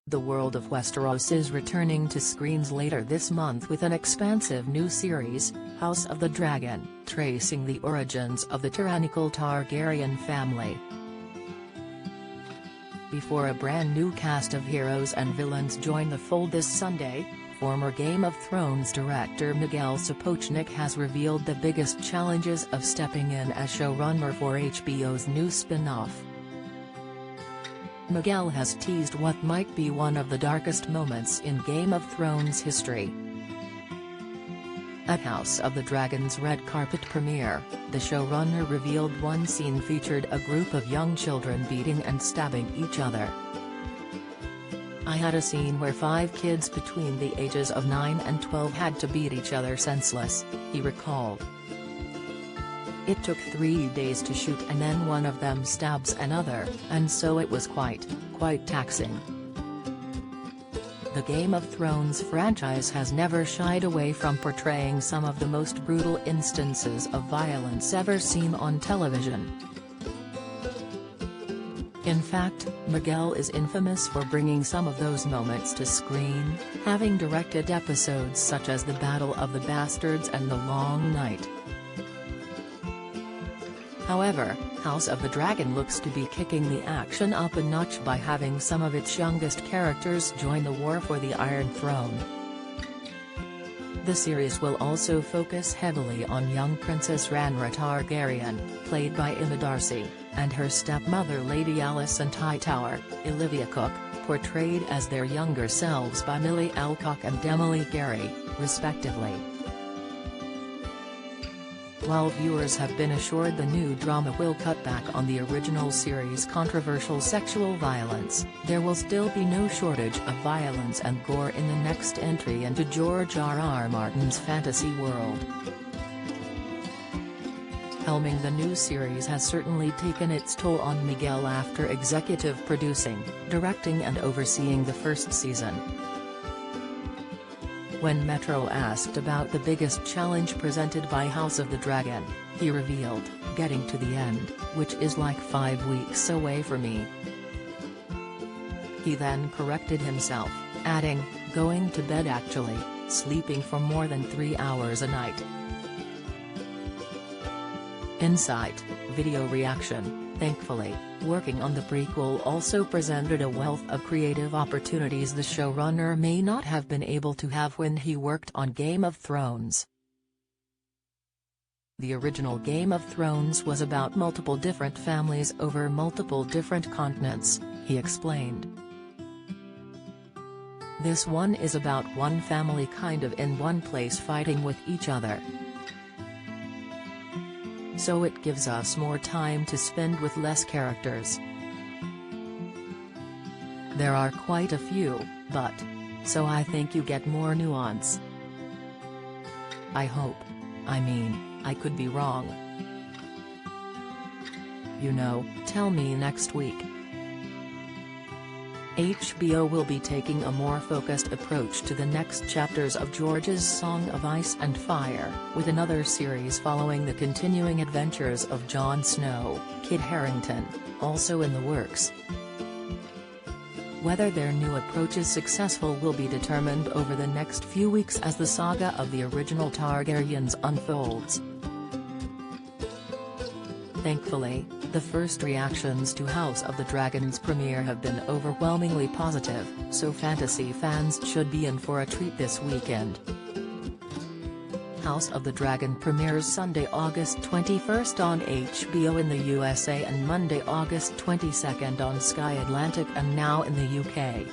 The world of Westeros is returning to screens later this month with an expansive new series, House of the Dragon, tracing the origins of the tyrannical Targaryen family. Before a brand new cast of heroes and villains join the fold this Sunday, former Game of Thrones director Miguel Sapochnik has revealed the biggest challenges of stepping in as showrunner for HBO's new spin-off. Miguel has teased what might be one of the darkest moments in Game of Thrones history. At House of the Dragon's red carpet premiere, the showrunner revealed one scene featured a group of young children beating and stabbing each other. "I had a scene where 5 kids between the ages of 9 and 12 had to beat each other senseless," he recalled. "It took 3 days to shoot and then one of them stabs another, and so it was quite taxing." The Game of Thrones franchise has never shied away from portraying some of the most brutal instances of violence ever seen on television. In fact, Miguel is infamous for bringing some of those moments to screen, having directed episodes such as The Battle of the Bastards and The Long Night. However, House of the Dragon looks to be kicking the action up a notch by having some of its youngest characters join the war for the Iron Throne. The series will also focus heavily on young Princess Rhaenyra Targaryen, played by Emma Darcy, and her stepmother Lady Alicent Hightower, Olivia Cook, portrayed as their younger selves by Millie Alcock and Emily Gary, respectively. While viewers have been assured the new drama will cut back on the original series' controversial sexual violence, there will still be no shortage of violence and gore in the next entry into George R.R. Martin's fantasy world. Helming the new series has certainly taken its toll on Miguel after executive producing, directing and overseeing the first season. When Metro asked about the biggest challenge presented by House of the Dragon, he revealed, "Getting to the end, which is like 5 weeks away for me." He then corrected himself, adding, "Going to bed actually, sleeping for more than 3 hours a night." Insight, video reaction. Thankfully, working on the prequel also presented a wealth of creative opportunities the showrunner may not have been able to have when he worked on Game of Thrones. The original Game of Thrones was about multiple different families over multiple different continents, he explained. This one is about one family kind of in one place fighting with each other. So it gives us more time to spend with less characters. There are quite a few, but so I think you get more nuance. I hope. I mean, I could be wrong. You know, tell me next week. HBO will be taking a more focused approach to the next chapters of George's Song of Ice and Fire, with another series following the continuing adventures of Jon Snow, Kit Harington, also in the works. Whether their new approach is successful will be determined over the next few weeks as the saga of the original Targaryens unfolds. Thankfully, the first reactions to House of the Dragon's premiere have been overwhelmingly positive, so fantasy fans should be in for a treat this weekend. House of the Dragon premieres Sunday, August 21 on HBO in the USA and Monday, August 22 on Sky Atlantic and Now in the UK.